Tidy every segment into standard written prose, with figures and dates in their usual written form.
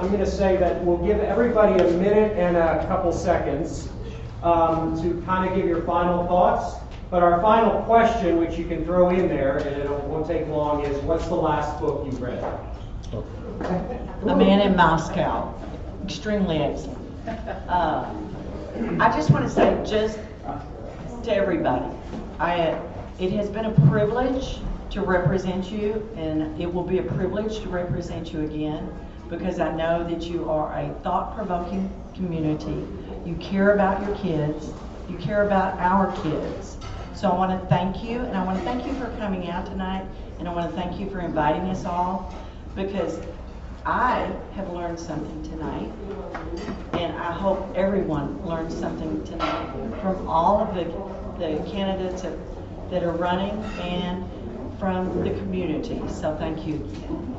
I'm going to say that we'll give everybody a minute and a couple seconds to kind of give your final thoughts. But our final question, which you can throw in there, and it won't take long, is what's the last book you read? The Man in Moscow. Extremely excellent. I just want to say, just to everybody, it has been a privilege to represent you, and it will be a privilege to represent you again, because I know that you are a thought-provoking community. You care about your kids. You care about our kids. So I want to thank you, and I want to thank you for coming out tonight, and I want to thank you for inviting us all, because I have learned something tonight, and I hope everyone learned something tonight from all of the candidates that are running and from the community. So thank you again.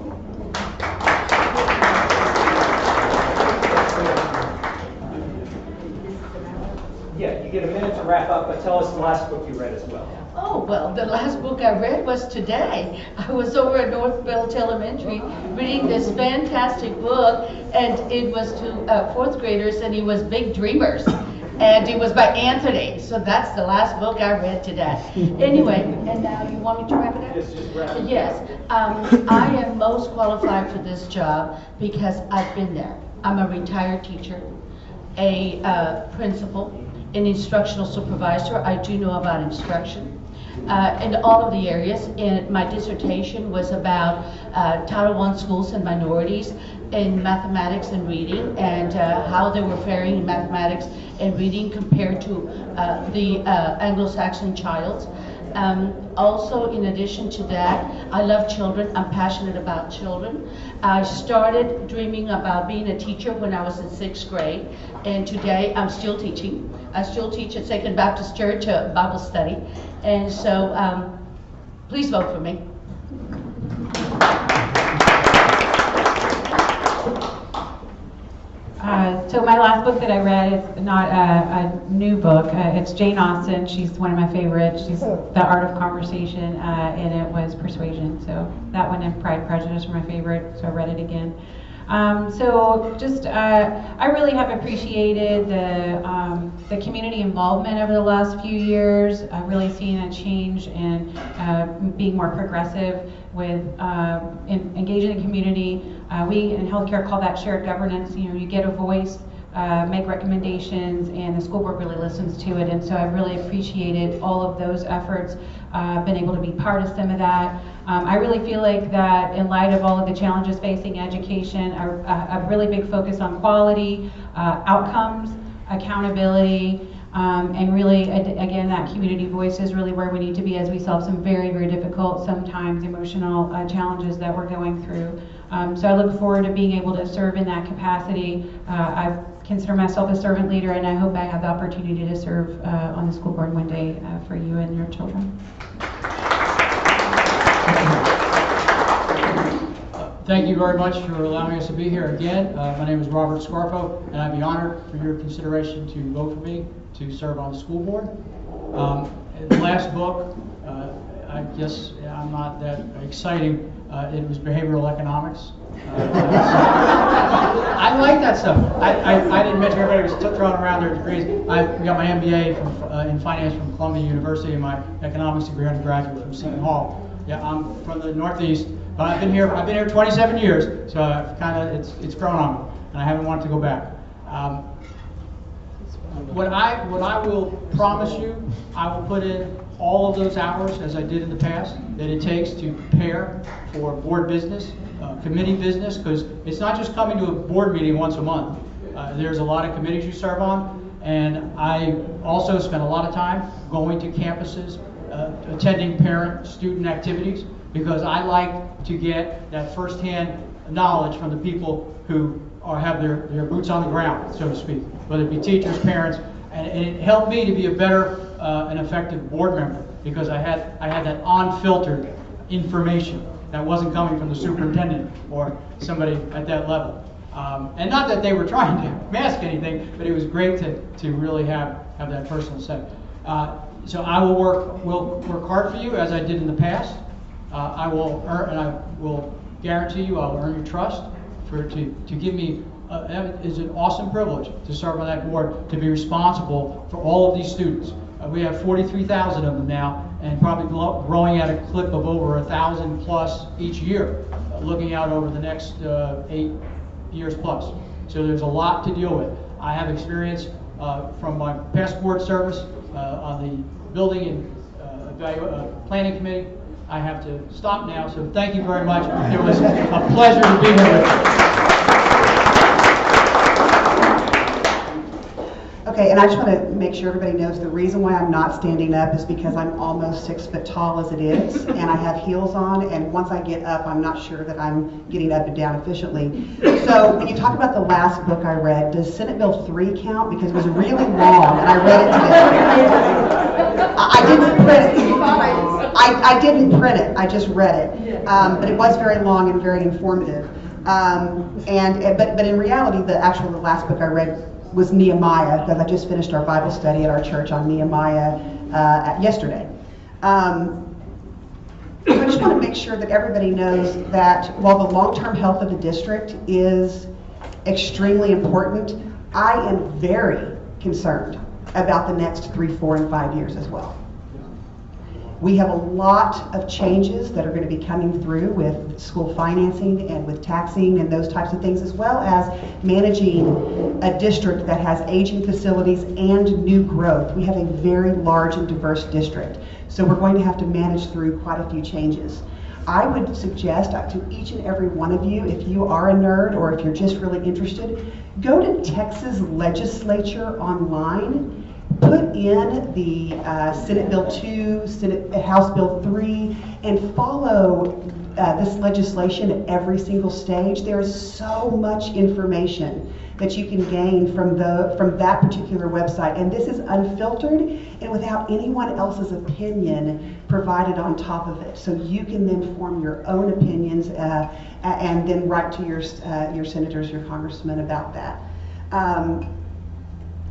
Yeah, you get a minute to wrap up, but tell us the last book you read as well. Oh, well, the last book I read was today. I was over at North Belch Elementary reading this fantastic book, and it was to fourth graders, and it was Big Dreamers. And it was by Anthony. So that's the last book I read today. Anyway, and now you want me to wrap it up? Yes, just wrap it. Yes. I am most qualified for this job because I've been there. I'm a retired teacher, a principal, an instructional supervisor. I do know about instruction. In all of the areas, and my dissertation was about Title I schools and minorities in mathematics and reading, and how they were faring in mathematics and reading compared to the Anglo-Saxon child. Also, in addition to that, I love children. I'm passionate about children. I started dreaming about being a teacher when I was in 6th grade, and today I'm still teaching. I still teach at Second Baptist Church, Bible study, and so please vote for me. So my last book that I read is not a new book. It's Jane Austen. She's one of my favorites. She's The Art of Conversation, and it was Persuasion. So that one and Pride and Prejudice were my favorite, so I read it again. I really have appreciated the community involvement over the last few years. I've really seen a change in being more progressive with engaging the community. We in healthcare call that shared governance. You know, you get a voice, make recommendations, and the school board really listens to it. And so I've really appreciated all of those efforts. Been able to be part of some of that. I really feel like that in light of all of the challenges facing education, a really big focus on quality, outcomes, accountability, and really, again, that community voice is really where we need to be as we solve some very, very difficult, sometimes emotional challenges that we're going through. So I look forward to being able to serve in that capacity. I consider myself a servant leader, and I hope I have the opportunity to serve on the school board one day for you and your children. Thank you very much for allowing us to be here again. My name is Robert Scarfo, and I'd be honored for your consideration to vote for me to serve on the school board. The last book, I guess I'm not that exciting. It was behavioral economics. I like that stuff. I didn't mention everybody was throwing around their degrees. I got my MBA in finance from Columbia University and my economics degree undergraduate from Seton Hall. Yeah, I'm from the Northeast, but I've been here 27 years, so it's grown on me, and I haven't wanted to go back. What I will promise you, I will put in all of those hours as I did in the past that it takes to prepare for board business, committee business, because it's not just coming to a board meeting once a month. There's a lot of committees you serve on, and I also spend a lot of time going to campuses, attending parent-student activities, because I like to get that firsthand knowledge from the people who have their boots on the ground, so to speak, whether it be teachers, parents, and it helped me to be a better and effective board member, because I had that unfiltered information that wasn't coming from the superintendent or somebody at that level. And not that they were trying to mask anything, but it was great to really have that personal set. So I will work hard for you as I did in the past. I will earn, and I will guarantee you I will earn your trust. to give me, is an awesome privilege to serve on that board, to be responsible for all of these students. We have 43,000 of them now, and probably growing at a clip of over 1,000 plus each year, looking out over the next 8 years plus. So there's a lot to deal with. I have experience from my past board service on the building and planning committee. I have to stop now, so thank you very much. It was a pleasure to be here with you. Okay, and I just want to make sure everybody knows the reason why I'm not standing up is because I'm almost 6 foot tall as it is, and I have heels on, and once I get up, I'm not sure that I'm getting up and down efficiently. So when you talk about the last book I read, does Senate Bill 3 count? Because it was really long, and I read it today. I didn't print it. I didn't print it, I just read it. But it was very long and very informative. But in reality, the last book I read was Nehemiah, because I just finished our Bible study at our church on Nehemiah yesterday. I just want to make sure that everybody knows that while the long-term health of the district is extremely important, I am very concerned about the next 3, 4, and 5 years as well. We have a lot of changes that are going to be coming through with school financing and with taxing and those types of things, as well as managing a district that has aging facilities and new growth. We have a very large and diverse district, so we're going to have to manage through quite a few changes. I would suggest to each and every one of you, if you are a nerd or if you're just really interested, go to Texas Legislature online. Put in the Senate Bill 2, House Bill 3, and follow this legislation at every single stage. There is so much information that you can gain from that particular website, and this is unfiltered and without anyone else's opinion provided on top of it. So you can then form your own opinions and then write to your senators, your congressmen about that.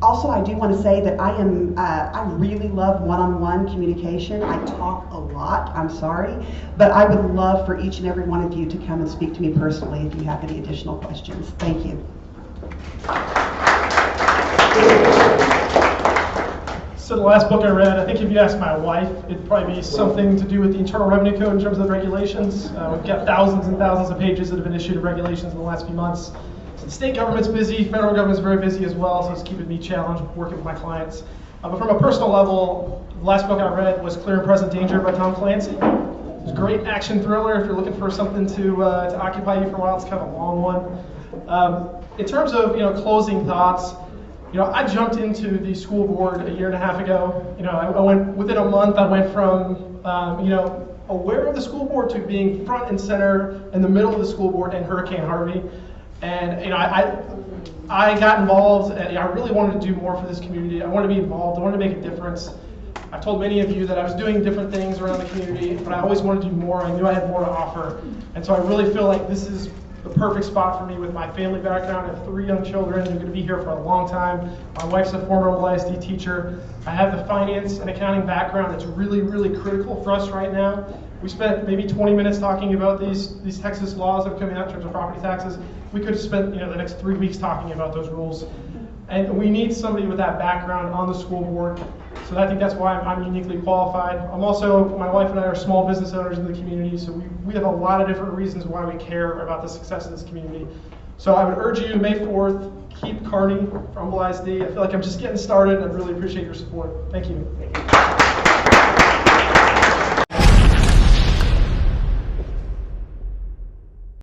Also, I do want to say that I really love one-on-one communication. I talk a lot, I'm sorry, but I would love for each and every one of you to come and speak to me personally if you have any additional questions. Thank you. So the last book I read, I think if you ask my wife, it'd probably be something to do with the Internal Revenue Code in terms of the regulations. We've got thousands and thousands of pages that have been issued of regulations in the last few months. So the state government's busy, federal government's very busy as well, so it's keeping me challenged working with my clients. But from a personal level, the last book I read was Clear and Present Danger by Tom Clancy. It's a great action thriller if you're looking for something to occupy you for a while. It's kind of a long one. In terms of closing thoughts, I jumped into the school board a year and a half ago. I went within a month. I went from aware of the school board to being front and center in the middle of the school board in Hurricane Harvey. And I got involved. And I really wanted to do more for this community. I wanted to be involved. I wanted to make a difference. I've told many of you that I was doing different things around the community, but I always wanted to do more. I knew I had more to offer. And so I really feel like this is the perfect spot for me with my family background. I have 3 young children. They're going to be here for a long time. My wife's a former ISD teacher. I have the finance and accounting background that's really, really critical for us right now. We spent maybe 20 minutes talking about these Texas laws that are coming out in terms of property taxes. We could have spent the next 3 weeks talking about those rules. And we need somebody with that background on the school board. So I think that's why I'm uniquely qualified. I'm also, my wife and I are small business owners in the community, so we have a lot of different reasons why we care about the success of this community. So I would urge you, May 4th, keep Carney from ISD. I feel like I'm just getting started, and I really appreciate your support. Thank you.